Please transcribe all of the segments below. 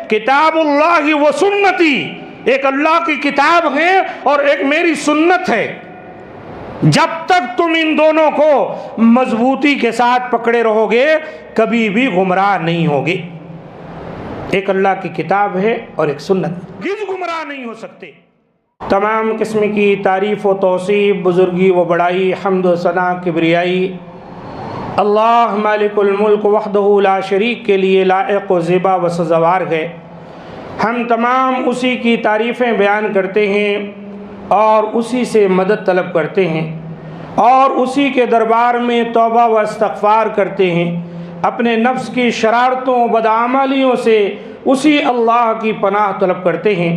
کتاب اللہ و سنتی، ایک اللہ کی کتاب ہے اور ایک میری سنت ہے، جب تک تم ان دونوں کو مضبوطی کے ساتھ پکڑے رہو گے کبھی بھی گمراہ نہیں ہوگے۔ ایک اللہ کی کتاب ہے اور ایک سنت، گمراہ نہیں ہو سکتے۔ تمام قسم کی تعریف و توصیف، بزرگی و بڑائی، حمد و ثنا، کبریائی اللہ مالک الملک وحدہ لا شریک کے لیے لائق و زیبا و سزاوار ہے۔ ہم تمام اسی کی تعریفیں بیان کرتے ہیں اور اسی سے مدد طلب کرتے ہیں اور اسی کے دربار میں توبہ و استغفار کرتے ہیں، اپنے نفس کی شرارتوں بدعمالیوں سے اسی اللہ کی پناہ طلب کرتے ہیں۔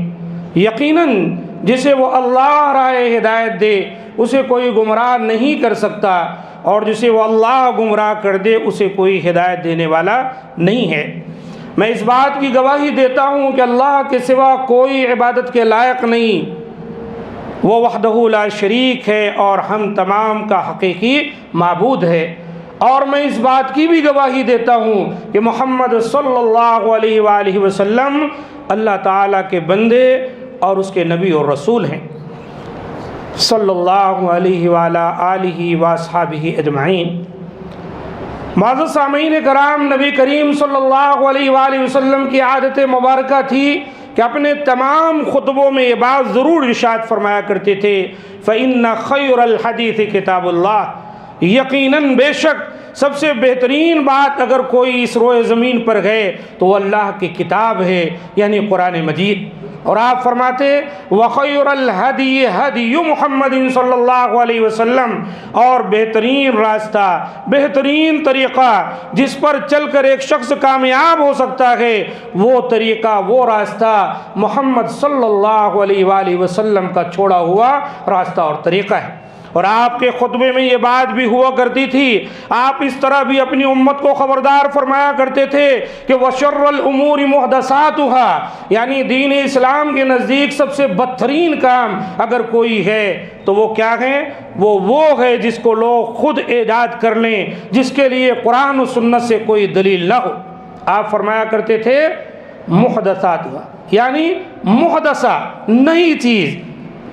یقیناً جسے وہ اللہ راہ ہدایت دے اسے کوئی گمراہ نہیں کر سکتا، اور جسے وہ اللہ گمراہ کر دے اسے کوئی ہدایت دینے والا نہیں ہے۔ میں اس بات کی گواہی دیتا ہوں کہ اللہ کے سوا کوئی عبادت کے لائق نہیں، وہ وحدہ لا شریک ہے اور ہم تمام کا حقیقی معبود ہے۔ اور میں اس بات کی بھی گواہی دیتا ہوں کہ محمد صلی اللہ علیہ وآلہ وسلم اللہ تعالیٰ کے بندے اور اس کے نبی اور رسول ہیں، صلی اللہ علیہ وآلہ آلہ واصحابہ اجمعین۔ معزز سامعین کرام، نبی کریم صلی اللہ علیہ وآلہ وسلم کی عادت مبارکہ تھی کہ اپنے تمام خطبوں میں یہ بات ضرور ارشاد فرمایا کرتے تھے، فَإِنَّ خَيْرَ الْحَدِيثِ کتاب اللہ، یقیناً بے شک سب سے بہترین بات اگر کوئی اس روئے زمین پر ہے تو وہ اللہ کی کتاب ہے، یعنی قرآن مجید۔ اور آپ فرماتے وَخَيْرَ الْهَدِيِ هَدِيُّ مُحَمَّدٍ صلی اللہ علیہ وسلم، اور بہترین راستہ، بہترین طریقہ جس پر چل کر ایک شخص کامیاب ہو سکتا ہے، وہ طریقہ، وہ راستہ محمد صلی اللہ علیہ وآلہ وسلم کا چھوڑا ہوا راستہ اور طریقہ ہے۔ اور آپ کے خطبے میں یہ بات بھی ہوا کرتی تھی، آپ اس طرح بھی اپنی امت کو خبردار فرمایا کرتے تھے کہ وَشَرَّ الْأُمُورِ مُحْدَثَاتُهَا، یعنی دین اسلام کے نزدیک سب سے بدترین کام اگر کوئی ہے تو وہ کیا ہے؟ وہ ہے جس کو لوگ خود ایجاد کر لیں، جس کے لیے قرآن و سنت سے کوئی دلیل نہ ہو۔ آپ فرمایا کرتے تھے محدثاتها، یعنی محدثہ، نئی چیز،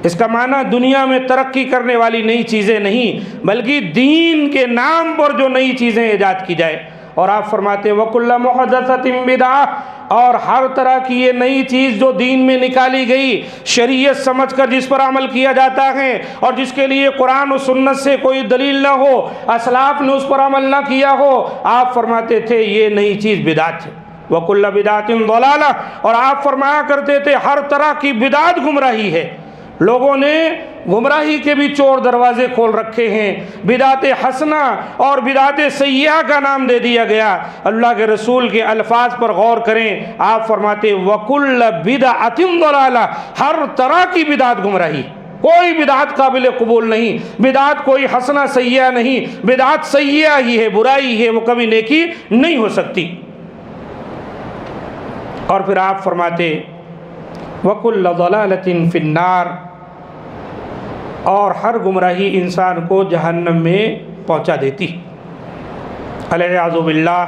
اس کا معنی دنیا میں ترقی کرنے والی نئی چیزیں نہیں بلکہ دین کے نام پر جو نئی چیزیں ایجاد کی جائے۔ اور آپ فرماتے وَكُلَّ مُحْدَثَةٍ بِدْعَةٍ، اور ہر طرح کی یہ نئی چیز جو دین میں نکالی گئی شریعت سمجھ کر جس پر عمل کیا جاتا ہے اور جس کے لیے قرآن و سنت سے کوئی دلیل نہ ہو، اسلاف نے اس پر عمل نہ کیا ہو، آپ فرماتے تھے یہ نئی چیز بدعت ہے۔ وَكُلَّ بِدْعَةٍ ضَلَالَةٍ، اور آپ فرمایا کرتے تھے ہر طرح کی بدعت گمراہی ہے۔ لوگوں نے گمراہی کے بھی چور دروازے کھول رکھے ہیں، بدعت حسنہ اور بدعت سیئہ کا نام دے دیا گیا۔ اللہ کے رسول کے الفاظ پر غور کریں، آپ فرماتے وَكُلَّ بِدْعَةٍ ضَلَالَةٍ، ہر طرح کی بدعت گمراہی، کوئی بدعت قابل قبول نہیں، بدعت کوئی حسنہ سیئہ نہیں، بدعت سیئہ ہی ہے، برائی ہے، وہ کبھی نیکی نہیں ہو سکتی۔ اور پھر آپ فرماتے وَكُلَّ ضَلَالَةٍ فِي النَّارِ، اور ہر گمراہی انسان کو جہنم میں پہنچا دیتی۔ والعیاذ باللہ،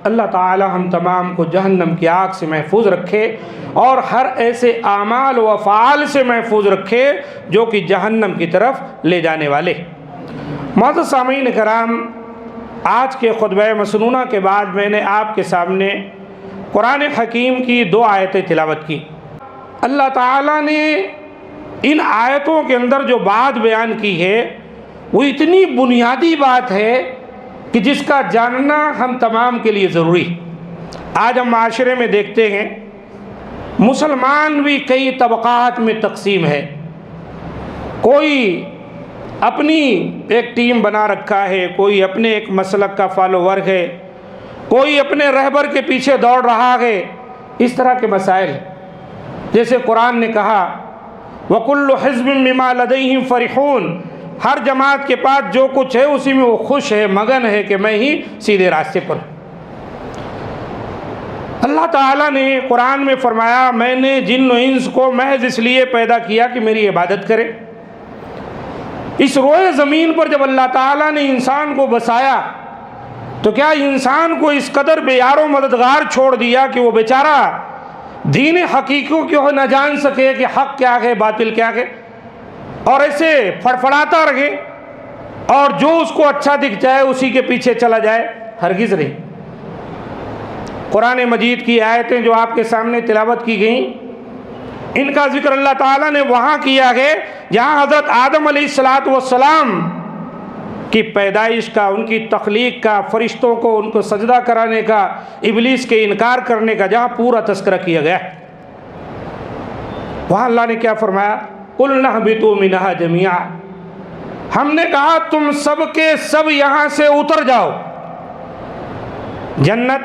اللہ تعالی ہم تمام کو جہنم کی آگ سے محفوظ رکھے اور ہر ایسے اعمال و افعال سے محفوظ رکھے جو کہ جہنم کی طرف لے جانے والے۔ معزز سامعین کرام، آج کے خطبہ مسنونہ کے بعد میں نے آپ کے سامنے قرآن حکیم کی 2 آیتیں تلاوت کی۔ اللہ تعالیٰ نے ان آیتوں کے اندر جو بات بیان کی ہے وہ اتنی بنیادی بات ہے کہ جس کا جاننا ہم تمام کے لیے ضروری۔ آج ہم معاشرے میں دیکھتے ہیں مسلمان بھی کئی طبقات میں تقسیم ہے، کوئی اپنی ایک ٹیم بنا رکھا ہے، کوئی اپنے ایک مسلک کا فالوور ہے، کوئی اپنے رہبر کے پیچھے دوڑ رہا ہے۔ اس طرح کے مسائل، جیسے قرآن نے کہا وَكُلُّ حِزْبٍ بِمَا لَدَيْهِمْ فَرِحُونَ، ہر جماعت کے پاس جو کچھ ہے اسی میں وہ خوش ہے، مگن ہے کہ میں ہی سیدھے راستے پر ہوں۔ اللہ تعالیٰ نے قرآن میں فرمایا میں نے جن و انس کو محض اس لیے پیدا کیا کہ میری عبادت کرے۔ اس روئے زمین پر جب اللہ تعالیٰ نے انسان کو بسایا تو کیا انسان کو اس قدر بے یار و مددگار چھوڑ دیا کہ وہ بیچارہ دین حقیقی کو نہ جان سکے کہ حق کیا ہے باطل کیا ہے، اور ایسے فڑفڑاتا رہے اور جو اس کو اچھا دکھ جائے اسی کے پیچھے چلا جائے، ہرگز نہیں۔ قرآن مجید کی آیتیں جو آپ کے سامنے تلاوت کی گئیں، ان کا ذکر اللہ تعالیٰ نے وہاں کیا ہے جہاں حضرت آدم علیہ السلام کی پیدائش کا، ان کی تخلیق کا، فرشتوں کو ان کو سجدہ کرانے کا، ابلیس کے انکار کرنے کا جہاں پورا تذکرہ کیا گیا، وہاں اللہ نے کیا فرمایا؟ قُلْنَا اهْبِطُوا مِنْهَا جَمِيعًا، ہم نے کہا تم سب کے سب یہاں سے اتر جاؤ۔ جنت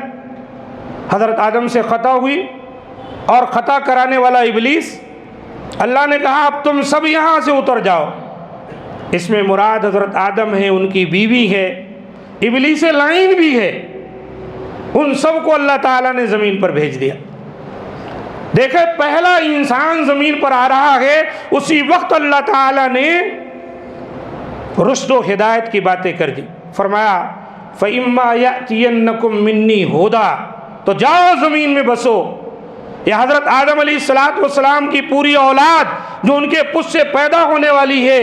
حضرت آدم سے خطا ہوئی اور خطا کرانے والا ابلیس، اللہ نے کہا اب تم سب یہاں سے اتر جاؤ۔ اس میں مراد حضرت آدم ہے، ان کی بیوی ہے، ابلیس لعین بھی ہے، ان سب کو اللہ تعالیٰ نے زمین پر بھیج دیا۔ دیکھیں پہلا انسان زمین پر آ رہا ہے، اسی وقت اللہ تعالیٰ نے رشد و ہدایت کی باتیں کر دی، فرمایا فَإِمَّا يَأْتِيَنَّكُم مِّنِّي هُدًى، تو جاؤ زمین میں بسو۔ یہ حضرت آدم علیہ السلام کی پوری اولاد جو ان کے پس سے پیدا ہونے والی ہے،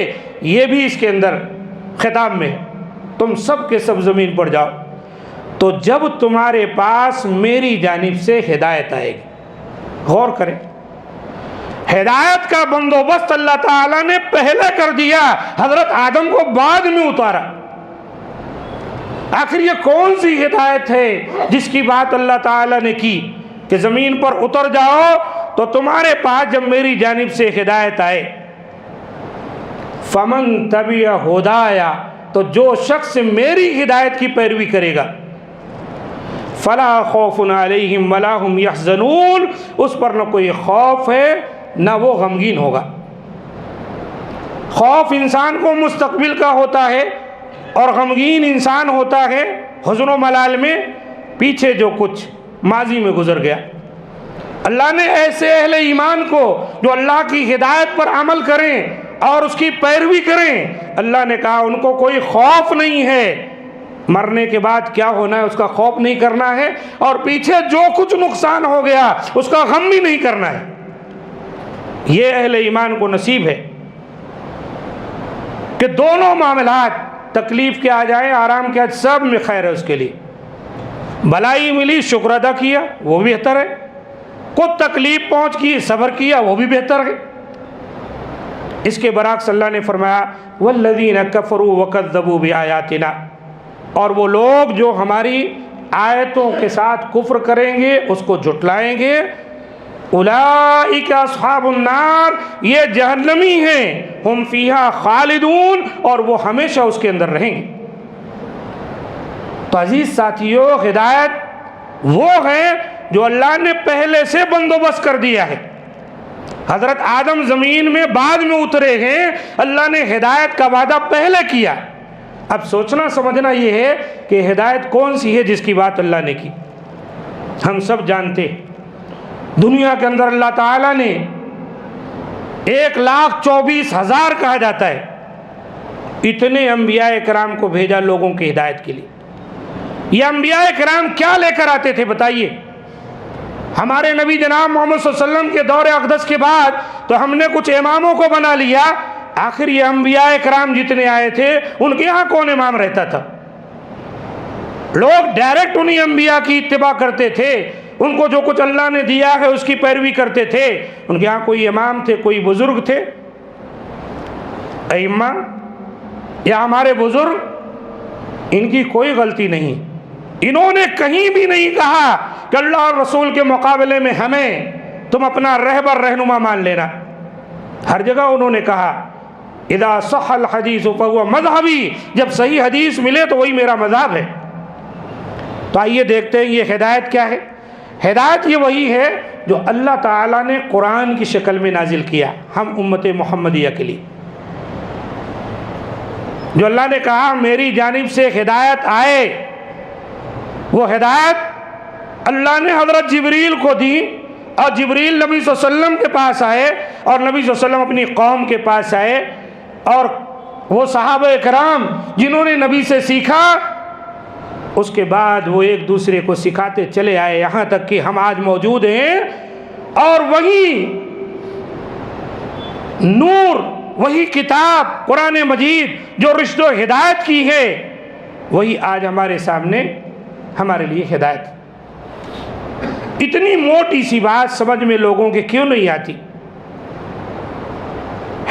یہ بھی اس کے اندر خطاب میں تم سب کے سب زمین پر جاؤ، تو جب تمہارے پاس میری جانب سے ہدایت آئے گی۔ غور کریں، ہدایت کا بندوبست اللہ تعالیٰ نے پہلے کر دیا، حضرت آدم کو بعد میں اتارا۔ آخر یہ کون سی ہدایت ہے جس کی بات اللہ تعالیٰ نے کی کہ زمین پر اتر جاؤ تو تمہارے پاس جب میری جانب سے ہدایت آئے؟ فمن تبع ہدایا، تو جو شخص میری ہدایت کی پیروی کرے گا، فلا خوف علیہم ولا هم یحزنون، اس پر نہ کوئی خوف ہے نہ وہ غمگین ہوگا۔ خوف انسان کو مستقبل کا ہوتا ہے اور غمگین انسان ہوتا ہے حزن و ملال میں پیچھے جو کچھ ماضی میں گزر گیا۔ اللہ نے ایسے اہل ایمان کو جو اللہ کی ہدایت پر عمل کریں اور اس کی پیروی کریں، اللہ نے کہا ان کو کوئی خوف نہیں ہے، مرنے کے بعد کیا ہونا ہے اس کا خوف نہیں کرنا ہے، اور پیچھے جو کچھ نقصان ہو گیا اس کا غم بھی نہیں کرنا ہے۔ یہ اہل ایمان کو نصیب ہے کہ دونوں معاملات، تکلیف کے آ جائیں آرام کے آ جائیں، سب میں خیر ہے اس کے لیے۔ بھلائی ملی شکر ادا کیا وہ بھی بہتر ہے، خود تکلیف پہنچ کی صبر کیا وہ بھی بہتر ہے۔ اس کے برعکس اللہ نے فرمایا والذین کفروا وکذبوا بآیاتنا، اور وہ لوگ جو ہماری آیتوں کے ساتھ کفر کریں گے، اس کو جھٹلائیں گے، اولئک اصحاب النار، یہ جہنمی ہیں، ہم فیہا خالدون، اور وہ ہمیشہ اس کے اندر رہیں گے۔ تو عزیز ساتھیو، ہدایت وہ ہے جو اللہ نے پہلے سے بندوبست کر دیا ہے۔ حضرت آدم زمین میں بعد میں اترے ہیں، اللہ نے ہدایت کا وعدہ پہلے کیا۔ اب سوچنا سمجھنا یہ ہے کہ ہدایت کون سی ہے جس کی بات اللہ نے کی۔ ہم سب جانتے دنیا کے اندر اللہ تعالیٰ نے 1,24,000 کہا جاتا ہے اتنے انبیاء کرام کو بھیجا لوگوں کی ہدایت کے لیے۔ یہ انبیاء کرام کیا لے کر آتے تھے بتائیے؟ ہمارے نبی جناب محمد صلی اللہ علیہ وسلم کے دور اقدس کے بعد تو ہم نے کچھ اماموں کو بنا لیا، آخر یہ انبیاء کرام جتنے آئے تھے ان کے ہاں کون امام رہتا تھا؟ لوگ ڈائریکٹ انہی انبیاء کی اتباع کرتے تھے، ان کو جو کچھ اللہ نے دیا ہے اس کی پیروی کرتے تھے۔ ان کے ہاں کوئی امام تھے، کوئی بزرگ تھے؟ ائمہ یا ہمارے بزرگ، ان کی کوئی غلطی نہیں، انہوں نے کہیں بھی نہیں کہا کہ اللہ اور رسول کے مقابلے میں ہمیں تم اپنا رہبر رہنما مان لینا۔ ہر جگہ انہوں نے کہا اذا صح الحدیث فهو مذہبی، جب صحیح حدیث ملے تو وہی میرا مذہب ہے۔ تو آئیے دیکھتے ہیں یہ ہدایت کیا ہے۔ ہدایت یہ وہی ہے جو اللہ تعالیٰ نے قرآن کی شکل میں نازل کیا ہم امت محمدیہ کے لیے۔ جو اللہ نے کہا میری جانب سے ہدایت آئے، وہ ہدایت اللہ نے حضرت جبریل کو دی، اور جبریل نبی صلی اللہ علیہ وسلم کے پاس آئے، اور نبی صلی اللہ علیہ وسلم اپنی قوم کے پاس آئے، اور وہ صحابہ کرام جنہوں نے نبی سے سیکھا، اس کے بعد وہ ایک دوسرے کو سکھاتے چلے آئے، یہاں تک کہ ہم آج موجود ہیں اور وہی نور، وہی کتاب قرآن مجید جو رشد و ہدایت کی ہے، وہی آج ہمارے سامنے ہمارے لیے ہدایت۔ اتنی موٹی سی بات سمجھ میں لوگوں کے کیوں نہیں آتی؟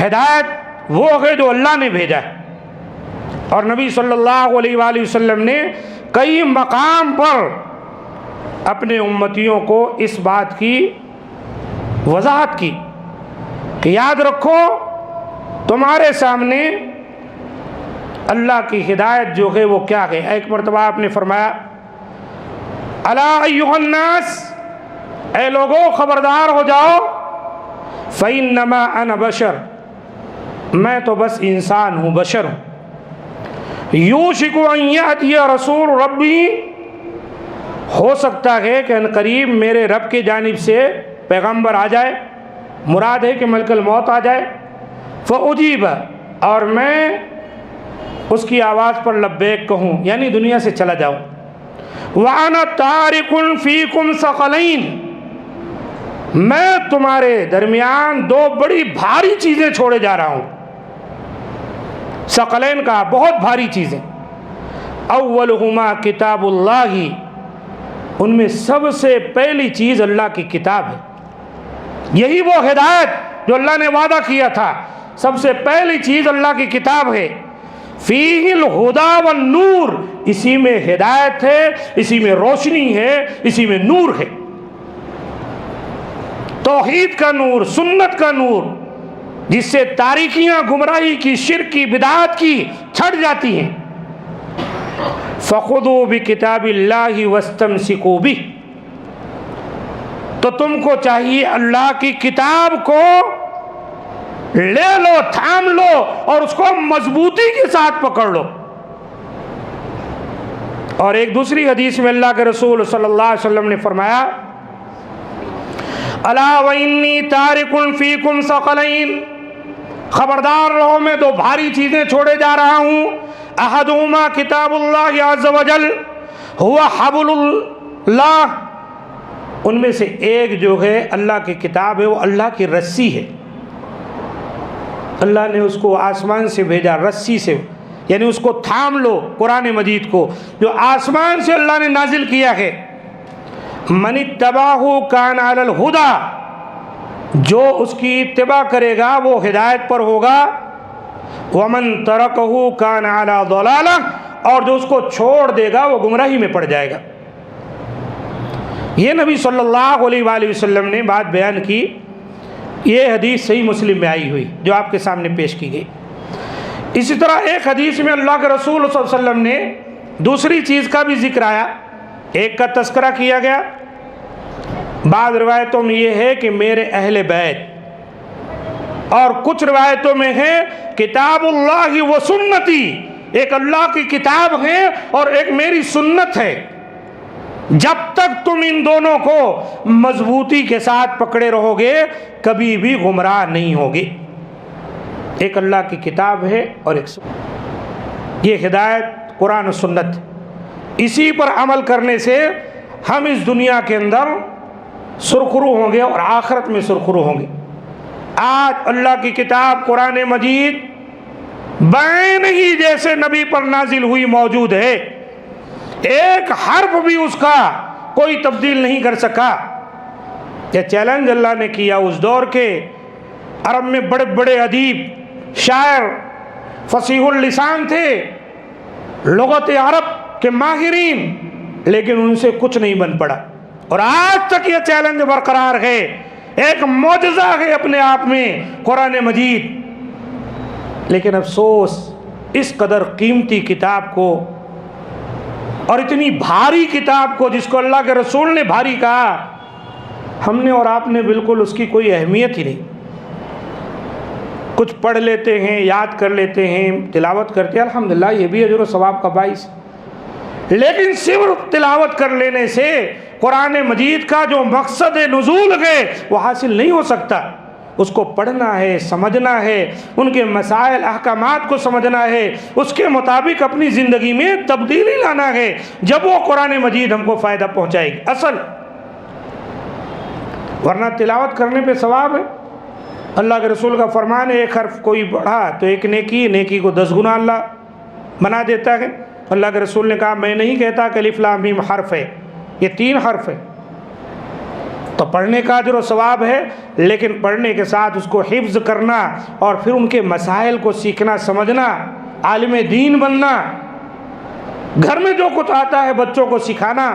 ہدایت وہ ہے جو اللہ نے بھیجا ہے، اور نبی صلی اللہ علیہ وآلہ وسلم نے کئی مقام پر اپنے امتیوں کو اس بات کی وضاحت کی کہ یاد رکھو تمہارے سامنے اللہ کی ہدایت جو ہے وہ کیا ہے۔ ایک مرتبہ آپ نے فرمایا الا ایھا الناس، اے لوگو خبردار ہو جاؤ، فإنما انا بشر، میں تو بس انسان ہوں، بشر ہوں، یوشک ان یأتی رسول ربی، ہو سکتا ہے کہ ان قریب میرے رب کی جانب سے پیغمبر آ جائے، مراد ہے کہ ملک الموت آ جائے، فأجیب، اور میں اس کی آواز پر لبیک کہوں، یعنی دنیا سے چلا جاؤں، وَأَنَا تَارِكٌ فِيكُمْ ثَقَلَيْنِ، میں تمہارے درمیان دو بڑی بھاری چیزیں چھوڑے جا رہا ہوں۔ ثقلین کا بہت بھاری چیزیں، اولہما کتاب اللہ، ان میں سب سے پہلی چیز اللہ کی کتاب ہے۔ یہی وہ ہدایت جو اللہ نے وعدہ کیا تھا، سب سے پہلی چیز اللہ کی کتاب ہے۔ فیہ الہدی والنور، اسی میں ہدایت ہے، اسی میں روشنی ہے، اسی میں نور ہے، توحید کا نور، سنت کا نور، جس سے تاریکیاں، گمراہی کی، شرک کی، بدعات کی چھٹ جاتی ہیں۔ فَخُذُوا بِكِتَابِ اللَّهِ وَاسْتَمْسِكُوا بِهِ، تو تم کو چاہیے اللہ کی کتاب کو لے لو، تھام لو، اور اس کو مضبوطی کے ساتھ پکڑ لو۔ اور ایک دوسری حدیث میں اللہ کے رسول صلی اللہ علیہ وسلم نے فرمایا الا وانی تارک فیکم ثقلین، خبردار رہو میں دو بھاری چیزیں چھوڑے جا رہا ہوں، احدہما کتاب اللہ عز وجل هو حبل اللہ، ان میں سے ایک جو ہے اللہ کی کتاب ہے، وہ اللہ کی رسی ہے، اللہ نے اس کو آسمان سے بھیجا، رسی سے، یعنی اس کو تھام لو، قرآن مجید کو جو آسمان سے اللہ نے نازل کیا ہے۔ من اتبعہ کان علی الہدی، جو اس کی اتباع کرے گا وہ ہدایت پر ہوگا، ومن ترکہ کان علی ضلالہ، اور جو اس کو چھوڑ دے گا وہ گمراہی میں پڑ جائے گا۔ یہ نبی صلی اللہ علیہ وآلہ وسلم نے بات بیان کی، یہ حدیث صحیح مسلم میں آئی ہوئی جو آپ کے سامنے پیش کی گئی۔ اسی طرح ایک حدیث میں اللہ کے رسول صلی اللہ علیہ وسلم نے دوسری چیز کا بھی ذکر آیا، ایک کا تذکرہ کیا گیا، بعض روایتوں میں یہ ہے کہ میرے اہل بیت، اور کچھ روایتوں میں ہے کتاب اللہ و سنتی، ایک اللہ کی کتاب ہے اور ایک میری سنت ہے، جب تک تم ان دونوں کو مضبوطی کے ساتھ پکڑے رہو گے کبھی بھی گمراہ نہیں ہوگے۔ ایک اللہ کی کتاب ہے اور ایک سنت، یہ ہدایت قرآن و سنت، اسی پر عمل کرنے سے ہم اس دنیا کے اندر سرخرو ہوں گے اور آخرت میں سرخرو ہوں گے۔ آج اللہ کی کتاب قرآن مجید بین ہی جیسے نبی پر نازل ہوئی موجود ہے، ایک حرف بھی اس کا کوئی تبدیل نہیں کر سکا۔ یہ چیلنج اللہ نے کیا اس دور کے عرب میں بڑے بڑے ادیب، شاعر، فصیح اللسان تھے، لغت عرب کے ماہرین، لیکن ان سے کچھ نہیں بن پڑا، اور آج تک یہ چیلنج برقرار ہے۔ ایک معجزہ ہے اپنے آپ میں قرآن مجید، لیکن افسوس اس قدر قیمتی کتاب کو اور اتنی بھاری کتاب کو، جس کو اللہ کے رسول نے بھاری کہا، ہم نے اور آپ نے بالکل اس کی کوئی اہمیت ہی نہیں۔ کچھ پڑھ لیتے ہیں، یاد کر لیتے ہیں، تلاوت کرتے ہیں، الحمدللہ یہ بھی اجر و ثواب کا باعث، لیکن صرف تلاوت کر لینے سے قرآن مجید کا جو مقصد نزول ہے وہ حاصل نہیں ہو سکتا۔ اس کو پڑھنا ہے، سمجھنا ہے، ان کے مسائل احکامات کو سمجھنا ہے، اس کے مطابق اپنی زندگی میں تبدیلی لانا ہے، جب وہ قرآن مجید ہم کو فائدہ پہنچائے گی۔ اصل ورنہ تلاوت کرنے پہ ثواب ہے۔ اللہ کے رسول کا فرمان ہے ایک حرف کوئی پڑھا تو ایک نیکی، نیکی کو 10 گنا اللہ بنا دیتا ہے۔ اللہ کے رسول نے کہا میں نہیں کہتا کہ الف لام میم حرف ہے، یہ 3 حرف ہے، تو پڑھنے کا اجر و ثواب ہے، لیکن پڑھنے کے ساتھ اس کو حفظ کرنا اور پھر ان کے مسائل کو سیکھنا سمجھنا، عالم دین بننا، گھر میں جو کچھ آتا ہے بچوں کو سکھانا،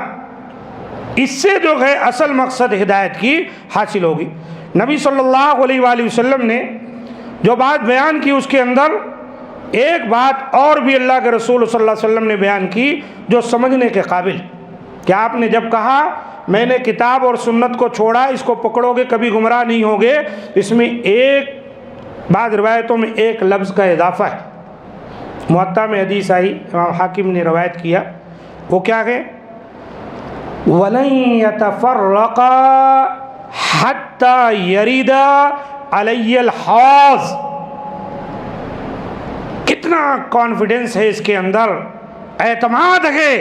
اس سے جو ہے اصل مقصد ہدایت کی حاصل ہوگی۔ نبی صلی اللہ علیہ وآلہ وسلم نے جو بات بیان کی اس کے اندر ایک بات اور بھی اللہ کے رسول صلی اللہ علیہ وسلم نے بیان کی جو سمجھنے کے قابل، کہ آپ نے جب کہا میں نے کتاب اور سنت کو چھوڑا، اس کو پکڑو گے کبھی گمراہ نہیں ہوگے، اس میں ایک بعض روایتوں میں ایک لفظ کا اضافہ ہے۔ موطا میں حدیث آئی، امام حاکم نے روایت کیا، وہ کیا ہے؟ وَلَن يَتَفَرَّقَا حَتَّى يَرِدَ عَلَيَّ الْحَوْض۔ کتنا کانفیڈنس ہے اس کے اندر، اعتماد ہے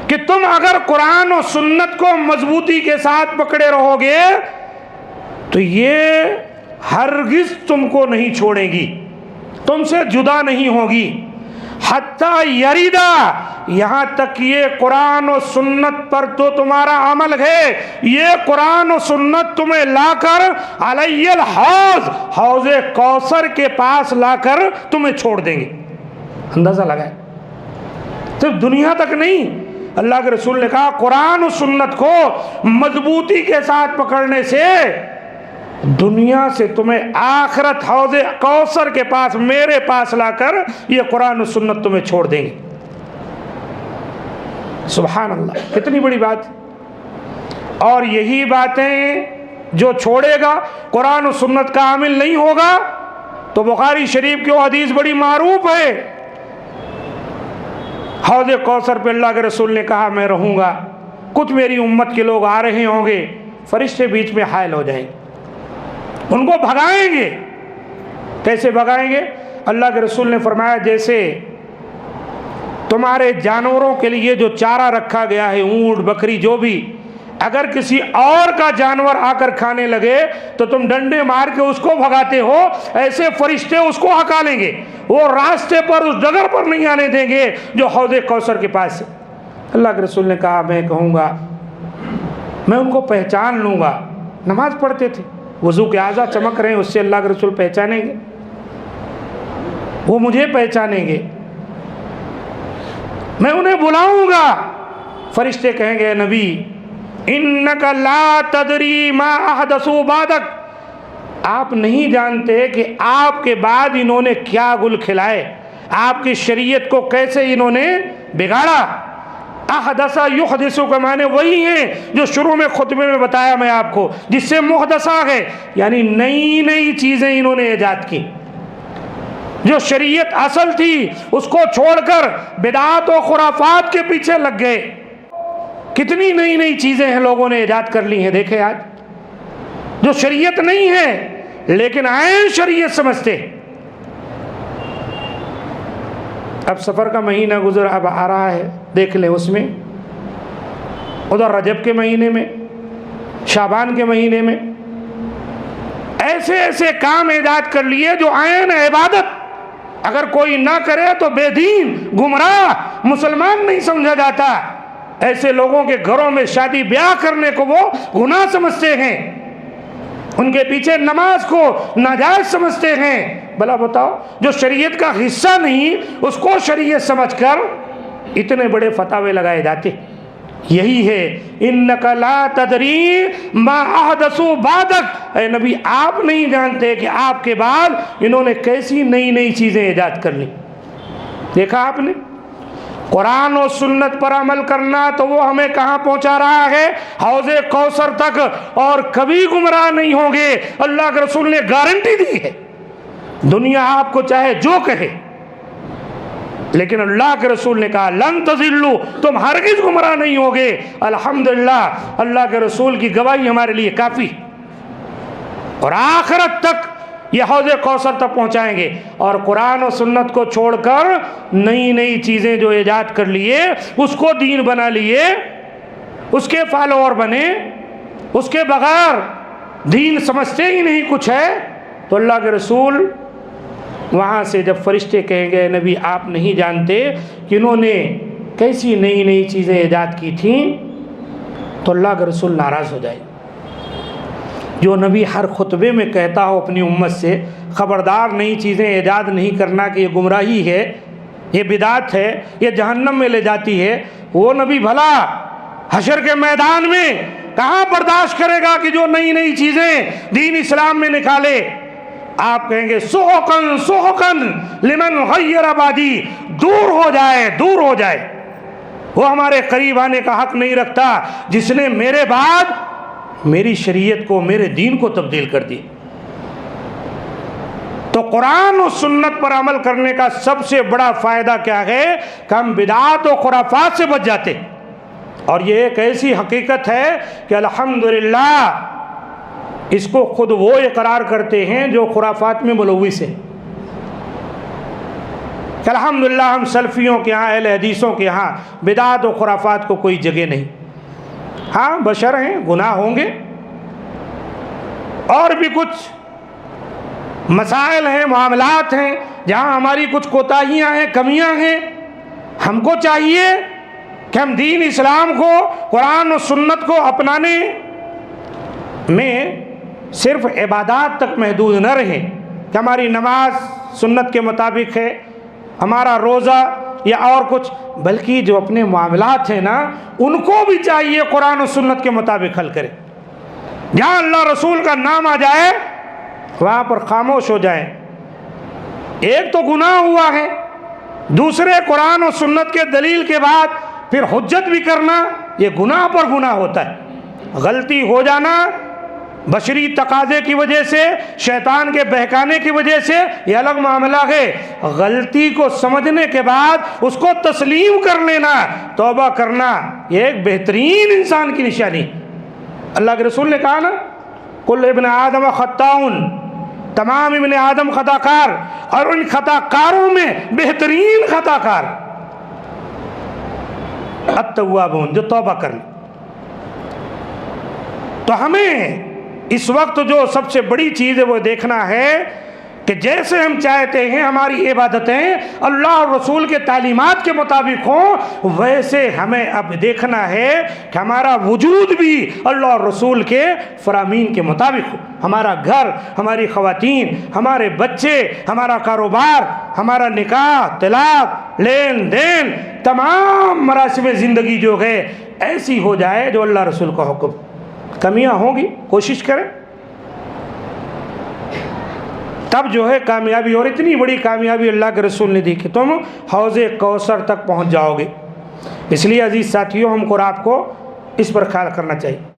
کہ تم اگر قرآن و سنت کو مضبوطی کے ساتھ پکڑے رہو گے تو یہ ہرگز تم کو نہیں چھوڑے گی، تم سے جدا نہیں ہوگی۔ حتیٰ یریدا، یہاں تک یہ قرآن و سنت پر تو تمہارا عمل ہے، یہ قرآن و سنت تمہیں لا کر علی الحوض، حوض کوثر کے پاس لا کر تمہیں چھوڑ دیں گے۔ اندازہ لگائے، صرف دنیا تک نہیں، اللہ کے رسول نے کہا قرآن و سنت کو مضبوطی کے ساتھ پکڑنے سے دنیا سے تمہیں آخرت حوض کوثر کے پاس میرے پاس لا کر یہ قرآن و سنت تمہیں چھوڑ دیں گے۔ سبحان اللہ، کتنی بڑی بات۔ اور یہی باتیں جو چھوڑے گا، قرآن و سنت کا عامل نہیں ہوگا، تو بخاری شریف کی وہ حدیث بڑی معروف ہے، حوض کوثر پہ اللہ کے رسول نے کہا میں رہوں گا، کچھ میری امت کے لوگ آ رہے ہوں گے، فرشتے بیچ میں حائل ہو جائیں گے، ان کو بھگائیں گے۔ کیسے بھگائیں گے؟ اللہ کے رسول نے فرمایا جیسے تمہارے جانوروں کے لیے جو چارہ رکھا گیا ہے، اونٹ بکری جو بھی، اگر کسی اور کا جانور آ کر کھانے لگے تو تم ڈنڈے مار کے اس کو بھگاتے ہو، ایسے فرشتے اس کو ہکا لیں گے، وہ راستے پر اس ڈگر پر نہیں آنے دیں گے جو حوض کوثر کے پاس ہے۔ اللہ کے رسول نے کہا میں کہوں گا، میں ان کو پہچان لوں گا۔ نماز پڑھتے تھے، وضو کے اعضاء چمک رہے ہیں، اس سے اللہ کے رسول پہچانیں گے، وہ مجھے پہچانیں گے، میں انہیں بلاؤں گا۔ فرشتے کہیں گے نبی انک لا تدری ما احدثوا بعدک، آپ نہیں جانتے کہ آپ کے بعد انہوں نے کیا گل کھلائے، آپ کی شریعت کو کیسے انہوں نے بگاڑا۔ احدث یحدث کا معنی وہی ہے جو شروع میں خطبے میں بتایا میں آپ کو، جس سے محدثہ ہے، یعنی نئی نئی چیزیں انہوں نے ایجاد کی۔ جو شریعت اصل تھی اس کو چھوڑ کر بدعات و خرافات کے پیچھے لگ گئے۔ کتنی نئی نئی چیزیں ہیں لوگوں نے ایجاد کر لی ہیں، دیکھیں آج جو شریعت نہیں ہے لیکن عین شریعت سمجھتے۔ اب سفر کا مہینہ گزر اب آ رہا ہے، دیکھ لیں اس میں، ادھر رجب کے مہینے میں، شعبان کے مہینے میں ایسے ایسے کام ایجاد کر لیے جو عین عبادت، اگر کوئی نہ کرے تو بے دین گمراہ مسلمان نہیں سمجھا جاتا۔ ایسے لوگوں کے گھروں میں شادی بیاہ کرنے کو وہ گناہ سمجھتے ہیں، ان کے پیچھے نماز کو ناجائز سمجھتے ہیں۔ بھلا بتاؤ، جو شریعت کا حصہ نہیں اس کو شریعت سمجھ کر اتنے بڑے فتاوے لگائے جاتے۔ یہی ہے انک لا تدری ما احدثوا بعدک، اے نبی آپ نہیں جانتے کہ آپ کے بعد انہوں نے کیسی نئی نئی چیزیں ایجاد کر لی۔ دیکھا آپ نے، قرآن و سنت پر عمل کرنا تو وہ ہمیں کہاں پہنچا رہا ہے؟ حوض کوثر تک، اور کبھی گمراہ نہیں ہوں گے۔ اللہ کے رسول نے گارنٹی دی ہے، دنیا آپ کو چاہے جو کہے، لیکن اللہ کے رسول نے کہا لن تضلوا، تم ہرگز گمراہ نہیں ہوگے۔ الحمدللہ اللہ کے رسول کی گواہی ہمارے لیے کافی، اور آخرت تک یہ حوض کوثر تک پہنچائیں گے۔ اور قرآن و سنت کو چھوڑ کر نئی نئی چیزیں جو ایجاد کر لیے، اس کو دین بنا لیے، اس کے فالوور بنے، اس کے بغیر دین سمجھتے ہی نہیں کچھ ہے. تو اللہ کے رسول وہاں سے جب فرشتے کہیں گے نبی آپ نہیں جانتے کہ انہوں نے کیسی نئی نئی چیزیں ایجاد کی تھیں، تو اللہ کے رسول ناراض ہو جائے. جو نبی ہر خطبے میں کہتا ہو اپنی امت سے خبردار نئی چیزیں ایجاد نہیں کرنا کہ یہ گمراہی ہے، یہ بدعت ہے، یہ جہنم میں لے جاتی ہے، وہ نبی بھلا حشر کے میدان میں کہاں برداشت کرے گا کہ جو نئی نئی چیزیں دین اسلام میں نکالے. آپ کہیں گے سحقن سحقن لمن غیر بعدی، دور ہو جائے دور ہو جائے، وہ ہمارے قریب آنے کا حق نہیں رکھتا جس نے میرے بعد میری شریعت کو، میرے دین کو تبدیل کر دی. تو قرآن و سنت پر عمل کرنے کا سب سے بڑا فائدہ کیا ہے کہ ہم بدعات و خرافات سے بچ جاتے. اور یہ ایک ایسی حقیقت ہے کہ الحمدللہ اس کو خود وہ اقرار کرتے ہیں جو خرافات میں ملوث ہیں کہ الحمدللہ ہم سلفیوں کے ہاں، اہل حدیثوں کے ہاں بدعات و خرافات کو کوئی جگہ نہیں. ہاں بشر ہیں، گناہ ہوں گے، اور بھی کچھ مسائل ہیں، معاملات ہیں جہاں ہماری کچھ کوتاہیاں ہیں، کمیاں ہیں. ہم کو چاہیے کہ ہم دین اسلام کو، قرآن و سنت کو اپنانے میں صرف عبادات تک محدود نہ رہیں کہ ہماری نماز سنت کے مطابق ہے، ہمارا روزہ یا اور کچھ، بلکہ جو اپنے معاملات ہیں نا ان کو بھی چاہیے قرآن و سنت کے مطابق حل کرے. جہاں اللہ رسول کا نام آ جائے وہاں پر خاموش ہو جائیں. ایک تو گناہ ہوا ہے، دوسرے قرآن و سنت کے دلیل کے بعد پھر حجت بھی کرنا، یہ گناہ پر گناہ ہوتا ہے. غلطی ہو جانا بشری تقاضے کی وجہ سے، شیطان کے بہکانے کی وجہ سے، یہ الگ معاملہ ہے. غلطی کو سمجھنے کے بعد اس کو تسلیم کر لینا، توبہ کرنا، یہ ایک بہترین انسان کی نشانی. اللہ کے رسول نے کہا نا کل ابن آدم خطاؤن، تمام ابن آدم خطا کار، اور ان خطا کاروں میں بہترین خطا کار التوابون، جو توبہ کر لیں. تو ہمیں اس وقت جو سب سے بڑی چیز ہے وہ دیکھنا ہے کہ جیسے ہم چاہتے ہیں ہماری عبادتیں اللہ اور رسول کے تعلیمات کے مطابق ہوں، ویسے ہمیں اب دیکھنا ہے کہ ہمارا وجود بھی اللہ اور رسول کے فرامین کے مطابق ہو. ہمارا گھر، ہماری خواتین، ہمارے بچے، ہمارا کاروبار، ہمارا نکاح، طلاق، لین دین، تمام مراسم زندگی جو ہے ایسی ہو جائے جو اللہ رسول کا حکم. کمیاں ہوں گی، کوشش کریں، تب جو ہے کامیابی. اور اتنی بڑی کامیابی اللہ کے رسول نے دی کہ تم حوض کوثر تک پہنچ جاؤ گے. اس لیے عزیز ساتھیوں، ہم کو اور آپ کو اس پر خیال کرنا چاہیے.